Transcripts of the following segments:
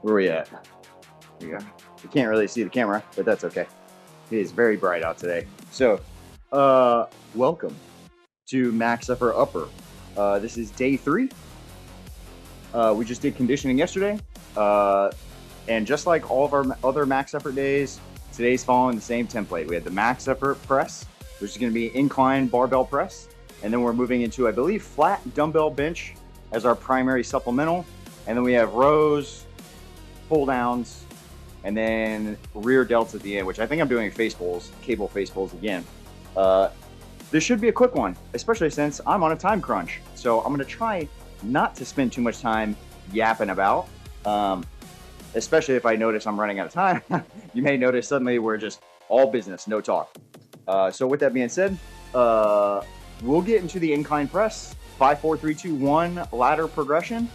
Where are we at? There you go. You can't really see the camera, but that's okay. It is very bright out today. So, welcome to Max Effort Upper. This is day 3. We just did conditioning yesterday. And just like all of our other max effort days, today's following the same template. We had the max effort press, which is going to be incline barbell press. And then we're moving into, I believe, flat dumbbell bench as our primary supplemental. And then we have rows, pull downs, and then rear delts at the end, which I think I'm doing face pulls, cable face pulls again. This should be a quick one, especially since I'm on a time crunch. So I'm going to try not to spend too much time yapping about. Especially if I notice I'm running out of time. You may notice suddenly we're just all business, no talk. So with that being said, we'll get into the incline press, 5, 4, 3, 2, 1 ladder progression.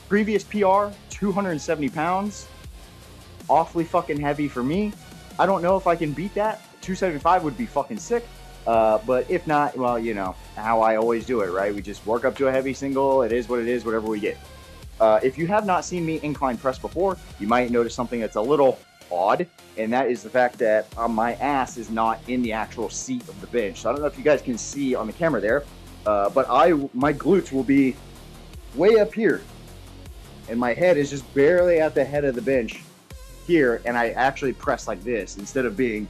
Previous PR, 270 pounds. Awfully fucking heavy for me. I don't know if I can beat that. 275 would be fucking sick. But if not, well, you know how I always do it, right? We just work up to a heavy single. It is what it is, whatever we get. If you have not seen me incline press before, you might notice something that's a little odd, and that is the fact that my ass is not in the actual seat of the bench. So I don't know if you guys can see on the camera there, but my glutes will be way up here, and my head is just barely at the head of the bench here, and I actually press like this instead of being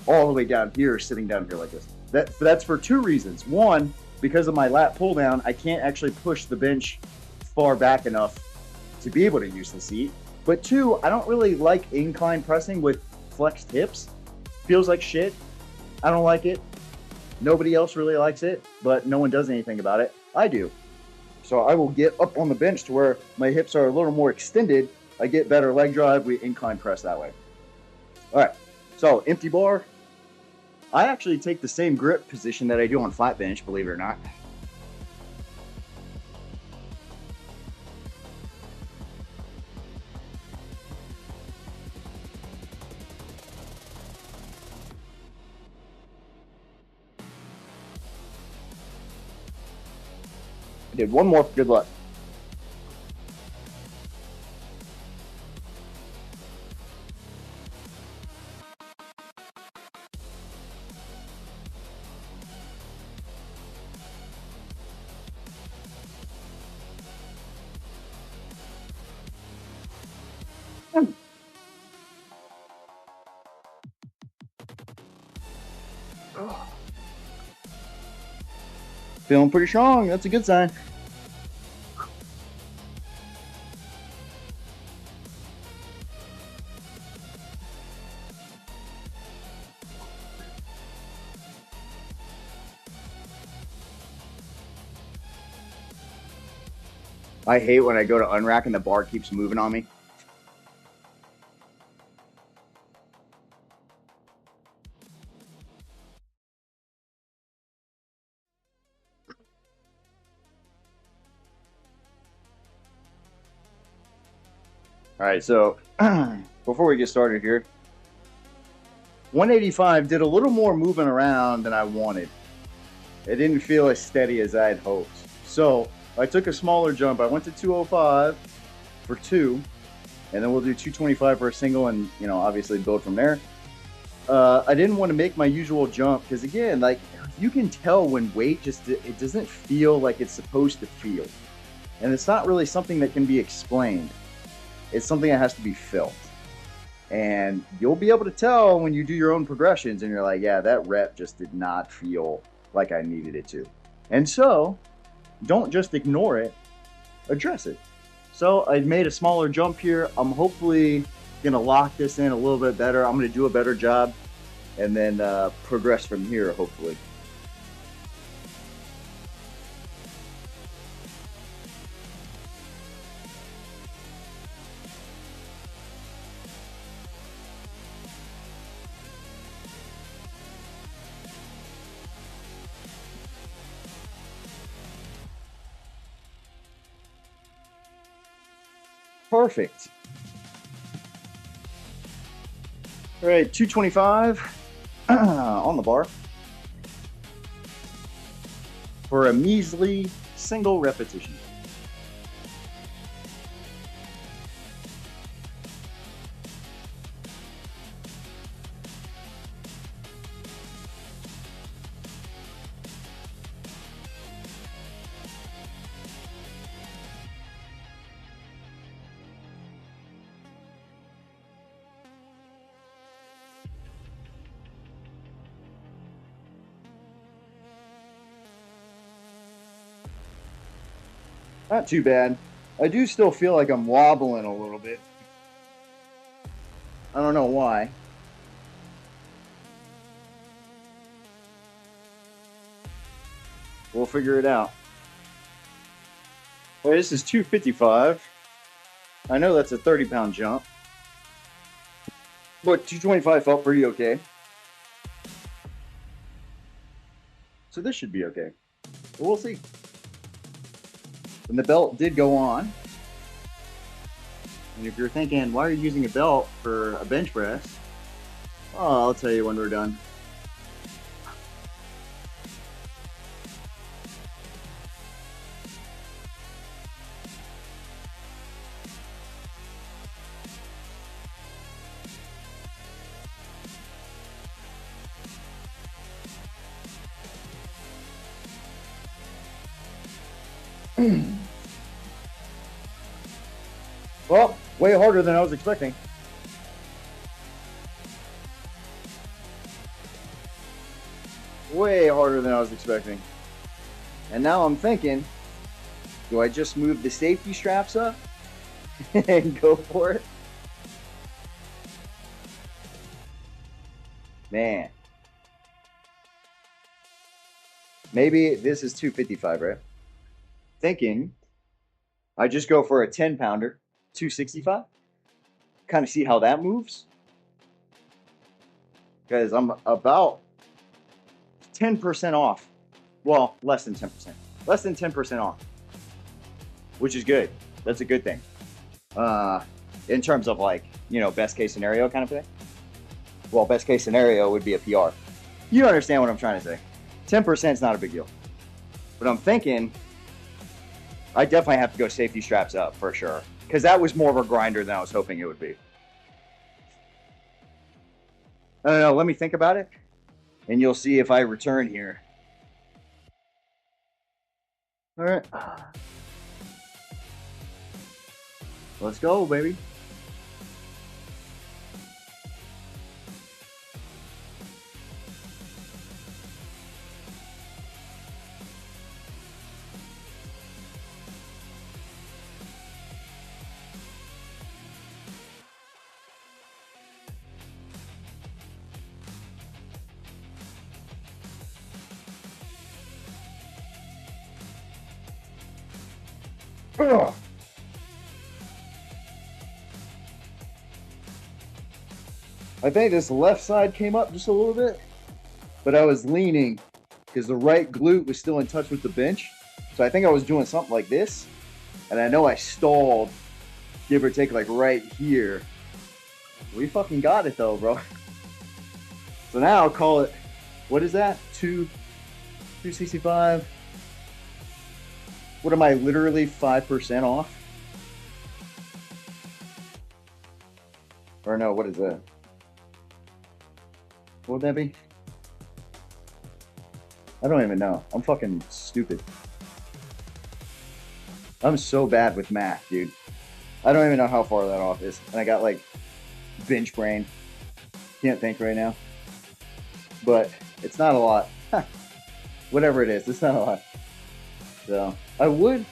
all the way down here, sitting down here like this. That's for 2 reasons. One, because of my lat pull down, I can't actually push the bench far back enough to be able to use the seat. But 2, I don't really like incline pressing with flexed hips. Feels like shit. I don't like it. Nobody else really likes it, but no one does anything about it. I do. So I will get up on the bench to where my hips are a little more extended. I get better leg drive. We incline press that way. All right. So empty bar. I actually take the same grip position that I do on flat bench, believe it or not. I did one more for good luck. Feeling pretty strong. That's a good sign. I hate when I go to unrack and the bar keeps moving on me. All right, so before we get started here, 185 did a little more moving around than I wanted. It didn't feel as steady as I had hoped. So I took a smaller jump. I went to 205 for 2, and then we'll do 225 for a single and, you know, obviously build from there. I didn't want to make my usual jump because, again, like, you can tell when weight just, it doesn't feel like it's supposed to feel. And it's not really something that can be explained. It's something that has to be felt. And you'll be able to tell when you do your own progressions and you're like, yeah, that rep just did not feel like I needed it to. And so don't just ignore it, address it. So I made a smaller jump here. I'm hopefully gonna lock this in a little bit better. I'm gonna do a better job and then progress from here, hopefully. Perfect. All right, 225 on the bar for a measly single repetition. Not too bad. I do still feel like I'm wobbling a little bit. I don't know why. We'll figure it out. Well, this is 255. I know that's a 30-pound jump. But 225 felt pretty okay. So this should be okay. But we'll see. And the belt did go on. And if you're thinking, why are you using a belt for a bench press? Oh, I'll tell you when we're done. Well, way harder than I was expecting. Way harder than I was expecting. And now I'm thinking, do I just move the safety straps up and go for it? Man. Maybe this is 255, right? Thinking I just go for a 10-pounder, 265. Kind of see how that moves. Because I'm about 10% off. Well, less than 10%. Less than 10% off. Which is good. That's a good thing. In terms of like, you know, best case scenario kind of thing. Well, best case scenario would be a PR. You understand what I'm trying to say. 10% is not a big deal. But I'm thinking I definitely have to go safety straps up for sure. Because that was more of a grinder than I was hoping it would be. I don't know. Let me think about it. And you'll see if I return here. All right. Let's go, baby. Ugh. I think this left side came up just a little bit, but I was leaning because the right glute was still in touch with the bench. So I think I was doing something like this, and I know I stalled, give or take, like right here. We fucking got it though, bro. So now I'll call it, what is that? 265. What am I, literally 5% off? Or no, what is that? What would that be? I don't even know. I'm fucking stupid. I'm so bad with math, dude. I don't even know how far that off is. And I got like bench brain. Can't think right now. But it's not a lot. Whatever it is, it's not a lot. So I would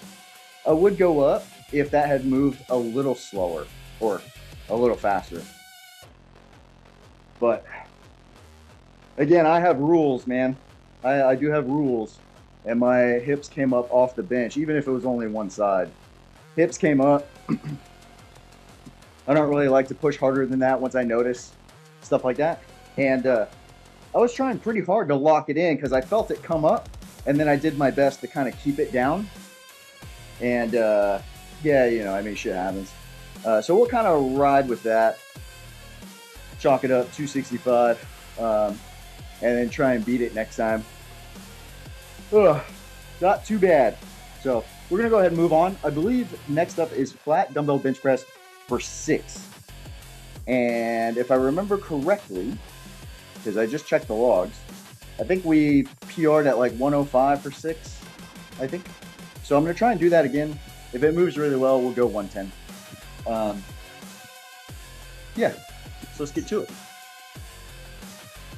go up if that had moved a little slower or a little faster. But again, I have rules, man. I do have rules. And my hips came up off the bench, even if it was only one side. Hips came up. I don't really like to push harder than that once I notice stuff like that. And I was trying pretty hard to lock it in because I felt it come up. And then I did my best to kind of keep it down. And yeah, you know, I mean, shit happens. So we'll kind of ride with that. Chalk it up, 265. And then try and beat it next time. Ugh, not too bad. So we're going to go ahead and move on. I believe next up is flat dumbbell bench press for 6. And if I remember correctly, because I just checked the logs, I think we PR'd at like 105 for 6, I think. So I'm going to try and do that again. If it moves really well, we'll go 110. Yeah, so let's get to it.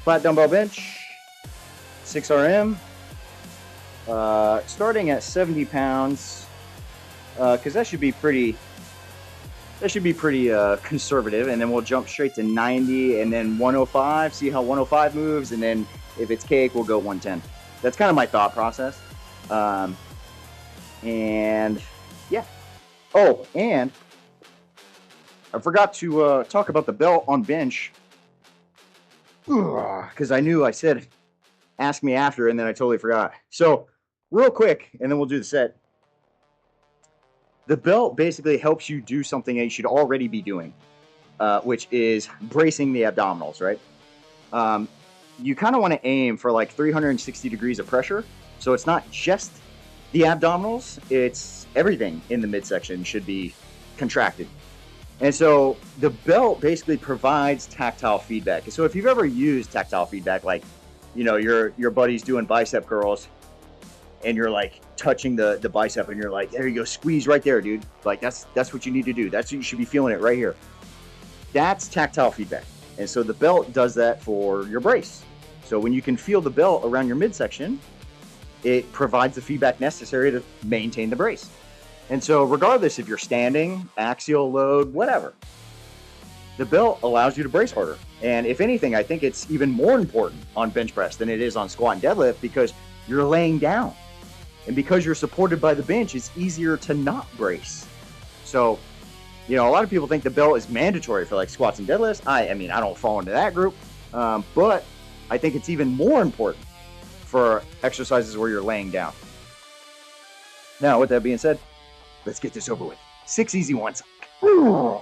Flat dumbbell bench, 6 RM. Starting at 70 pounds. because that should be pretty conservative, and then we'll jump straight to 90 and then 105, see how 105 moves, and then if it's cake, we'll go 110. That's kind of my thought process. And yeah. Oh, and I forgot to talk about the belt on bench, because I knew I said ask me after, and then I totally forgot. So real quick, and then we'll do the set. The belt basically helps you do something that you should already be doing, which is bracing the abdominals, right? You kind of want to aim for like 360 degrees of pressure. So it's not just the abdominals, it's everything in the midsection should be contracted. And so the belt basically provides tactile feedback. So if you've ever used tactile feedback, like, you know, your buddy's doing bicep curls, and you're like touching the bicep, and you're like, there you go, squeeze right there, dude. Like that's what you need to do. That's what you should be feeling it right here. That's tactile feedback. And so the belt does that for your brace. So when you can feel the belt around your midsection, it provides the feedback necessary to maintain the brace. And so regardless if you're standing, axial load, whatever, the belt allows you to brace harder. And if anything, I think it's even more important on bench press than it is on squat and deadlift, because you're laying down. And because you're supported by the bench, it's easier to not brace. So, you know, a lot of people think the belt is mandatory for like squats and deadlifts. I mean, I don't fall into that group, but I think it's even more important for exercises where you're laying down. Now, with that being said, let's get this over with. 6 easy ones. Ooh.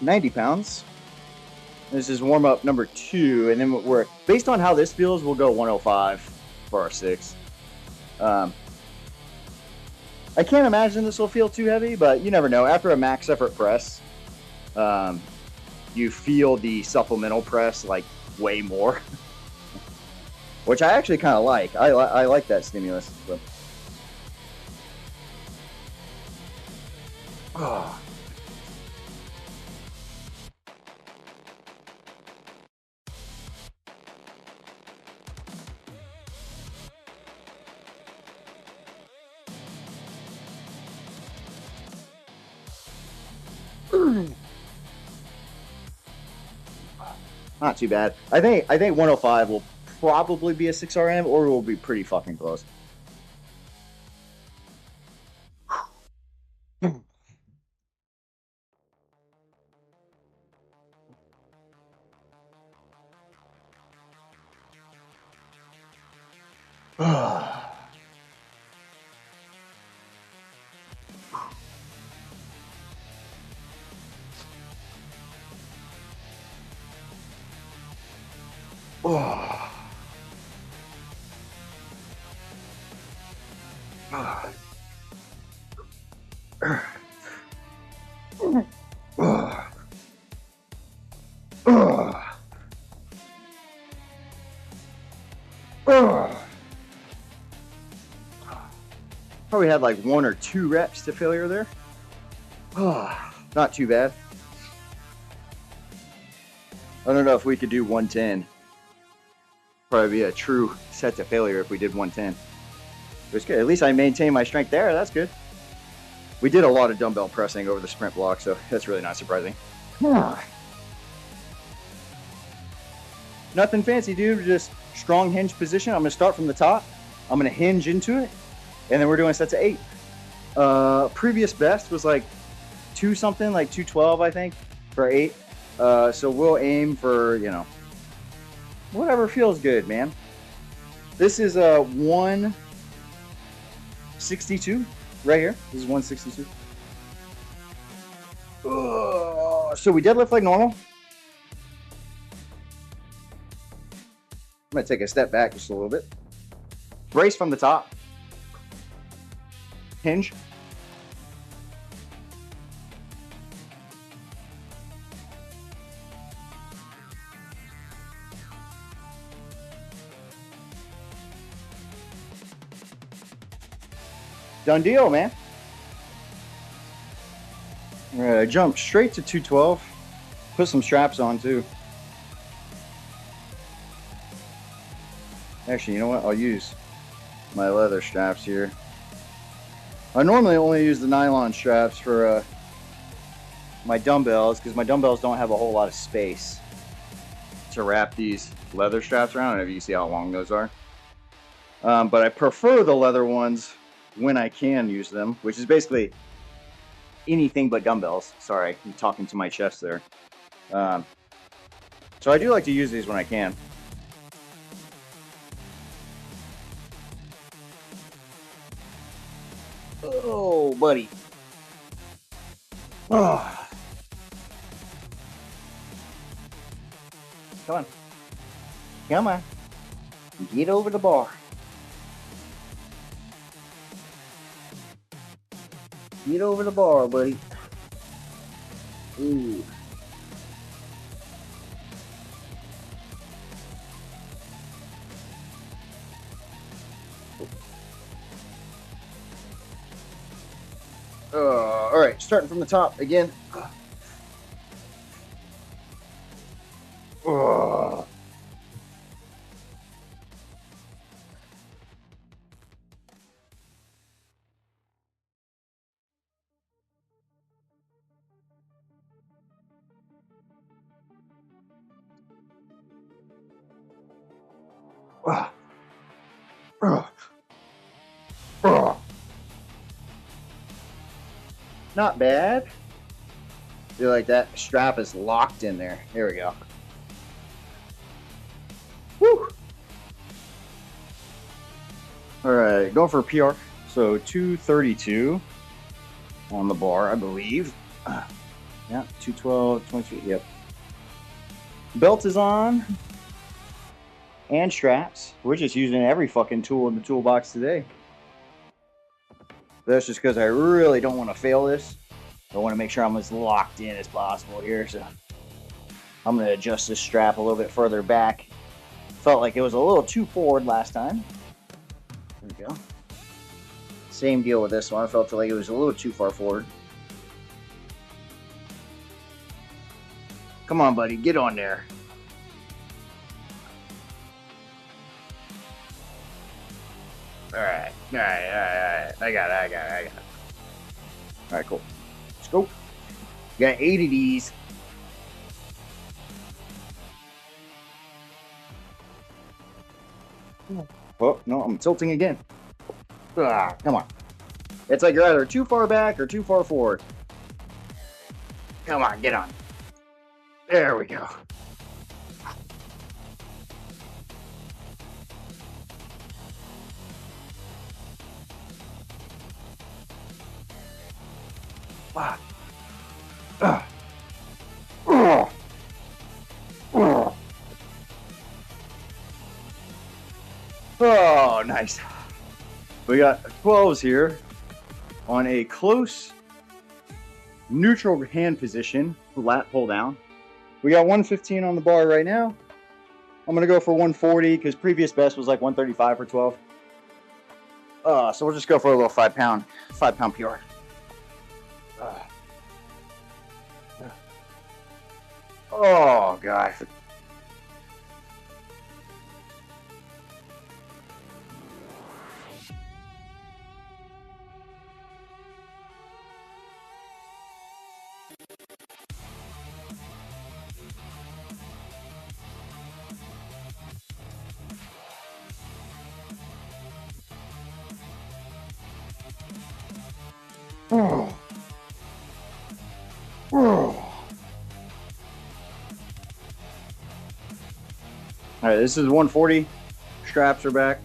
90 pounds. This is warm up number 2, and then we're based on how this feels, we'll go 105 for our 6. I can't imagine this will feel too heavy, but you never know. After a max effort press, you feel the supplemental press like way more, which I actually kind of like. I like that stimulus. So. Oh. Not too bad. I think 105 will probably be a 6RM, or will be pretty fucking close. Probably had like 1 or 2 reps to failure there. Not too bad. I don't know if we could do 110. Probably be a true set to failure if we did 110. It was good. At least I maintained my strength there. That's good. We did a lot of dumbbell pressing over the sprint block, so that's really not surprising. Nothing fancy, dude. Just strong hinge position. I'm going to start from the top. I'm going to hinge into it, and then we're doing sets of 8. Previous best was like 2 something, like 212, I think, for 8. So we'll aim for, you know, whatever feels good, man. This is a 162 right here. This is 162. So we deadlift like normal. I'm going to take a step back just a little bit. Brace from the top. Hinge. Done deal, man. All right, I jumped straight to 212. Put some straps on too. Actually, you know what? I'll use my leather straps here. I normally only use the nylon straps for my dumbbells because my dumbbells don't have a whole lot of space to wrap these leather straps around. I don't know if you can see how long those are. But I prefer the leather ones when I can use them, which is basically anything but dumbbells. Sorry, I'm talking to my chest there. So I do like to use these when I can. Oh, buddy. Oh. Come on. Come on. Get over the bar. Get over the bar, buddy. Ooh. All right, starting from the top again. Not bad. Feel like that strap is locked in there. Here we go. Woo! All right, going for a PR. So 232 on the bar, I believe. Yeah, 212, 22. Yep. Belt is on. And straps. We're just using every fucking tool in the toolbox today. That's just because I really don't want to fail this. I want to make sure I'm as locked in as possible here. So I'm going to adjust this strap a little bit further back. Felt like it was a little too forward last time. There we go. Same deal with this one. I felt like it was a little too far forward. Come on, buddy. Get on there. All right. I got it. All right, cool. Let's go. Got 8 of these. Oh, no, I'm tilting again. Come on. It's like you're either too far back or too far forward. Come on, get on. There we go. Oh, nice. We got 12s here on a close neutral hand position, lat pull down. We got 115 on the bar right now. I'm going to go for 140 because previous best was like 135 for 12. So we'll just go for a little 5 pound PR. Oh, God. Oh. All right, this is 140. Straps are back.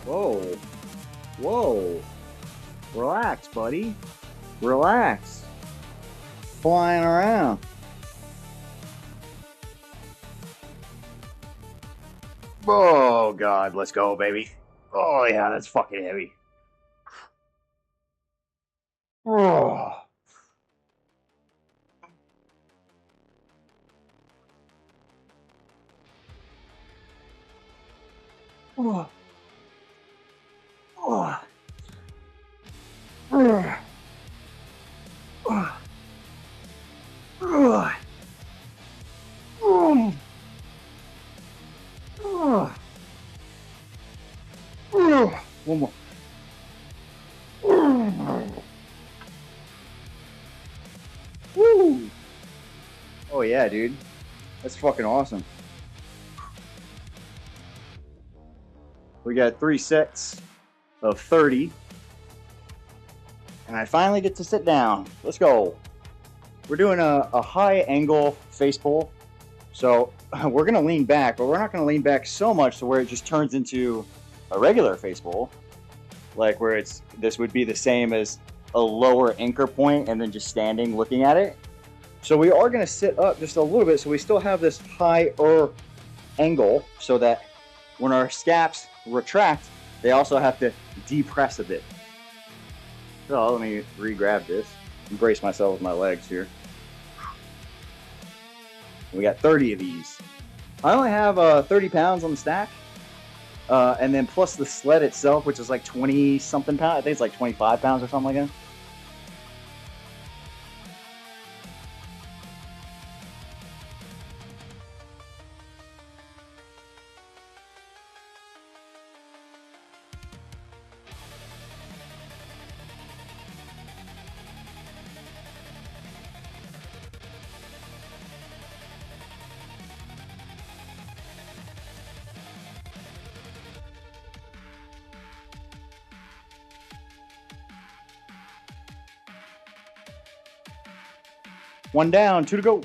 Whoa. Whoa. Relax, buddy. Relax. flying around. Oh God, let's go, baby. Oh yeah, that's fucking heavy. Oh. Oh. Oh. Oh. Oh. Oh. Oh. Oh. One more. Woo. Oh yeah, dude. That's fucking awesome. We got 3 sets of 30. And I finally get to sit down. Let's go. We're doing a high angle face pull. So we're going to lean back, but we're not going to lean back so much to where it just turns into a regular face pull. Like where this would be the same as a lower anchor point and then just standing looking at it. So we are going to sit up just a little bit so we still have this higher angle so that when our scaps retract, they also have to depress a bit. So let me re-grab this and brace myself with my legs here. We got 30 of these. I only have 30 pounds on the stack. And then plus the sled itself, which is like 20 something pounds. I think it's like 25 pounds or something like that. One down, 2 to go.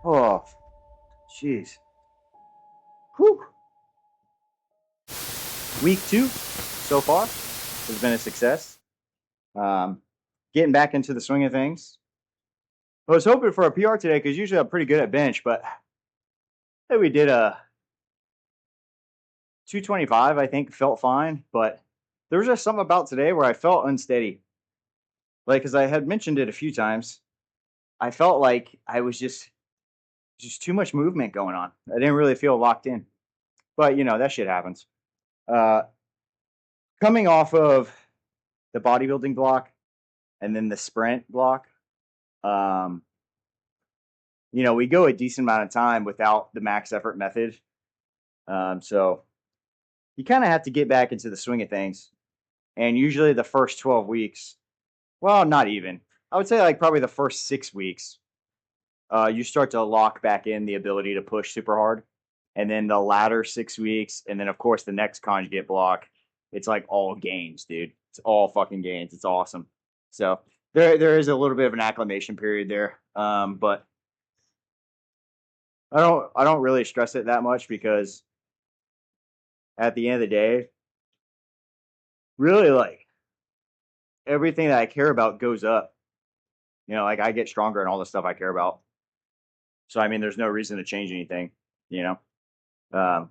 Oh, jeez. Whew. Week 2 so far has been a success. Getting back into the swing of things. I was hoping for a PR today because usually I'm pretty good at bench, but hey, we did a 225, I think, felt fine. But there was just something about today where I felt unsteady. Like, because I had mentioned it a few times, I felt like I was just too much movement going on. I didn't really feel locked in. But, you know, that shit happens. Coming off of the bodybuilding block and then the sprint block, you know, we go a decent amount of time without the max effort method. So you kind of have to get back into the swing of things. And usually the first 12 weeks, well, not even. I would say like probably the first 6 weeks, you start to lock back in the ability to push super hard. And then the latter 6 weeks, and then of course the next conjugate block, it's like all gains, dude. It's all fucking gains. It's awesome. So there is a little bit of an acclimation period there, but I don't really stress it that much because at the end of the day, really like everything that I care about goes up. Like I get stronger in all the stuff I care about. So I mean, there's no reason to change anything. You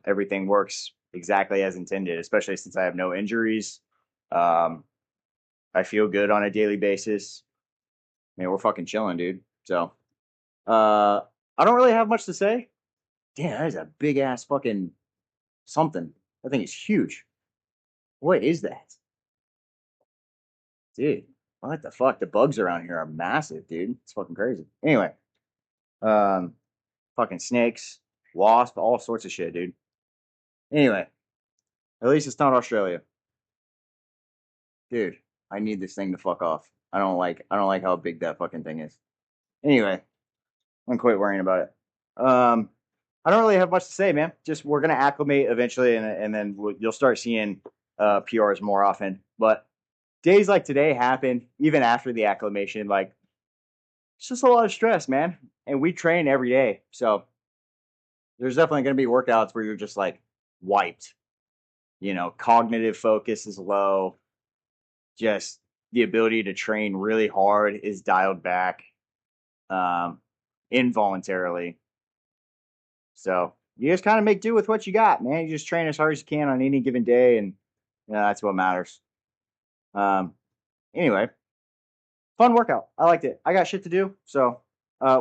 everything works exactly as intended, especially since I have no injuries. Um, I feel good on a daily basis. I mean, we're fucking chilling, dude. So, uh, I don't really have much to say. Damn, that is a big ass fucking something. That thing is huge. What is that, dude? What the fuck? The bugs around here are massive, dude. It's fucking crazy. Anyway, um, fucking snakes, wasp, all sorts of shit, dude. Anyway, at least it's not Australia, dude. I need this thing to fuck off. I don't like how big that fucking thing is. Anyway, I'm quit worrying about it. I don't really have much to say, man. Just we're gonna acclimate eventually, and then you'll start seeing PRs more often. But days like today happen even after the acclimation. Like it's just a lot of stress, man. And we train every day, so there's definitely gonna be workouts where you're just like wiped. Cognitive focus is low. Just the ability to train really hard is dialed back um, involuntarily. So you just kind of make do with what you got, man. You just train as hard as you can on any given day, and that's what matters. Um, anyway, fun workout. I liked it. I got shit to do, so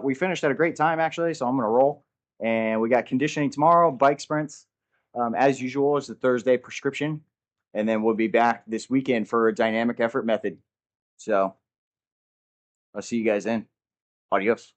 we finished at a great time actually. So I'm gonna roll, and we got conditioning tomorrow, bike sprints, as usual. It's the Thursday prescription, and then we'll be back this weekend for a dynamic effort method. So I'll see you guys then. Adios.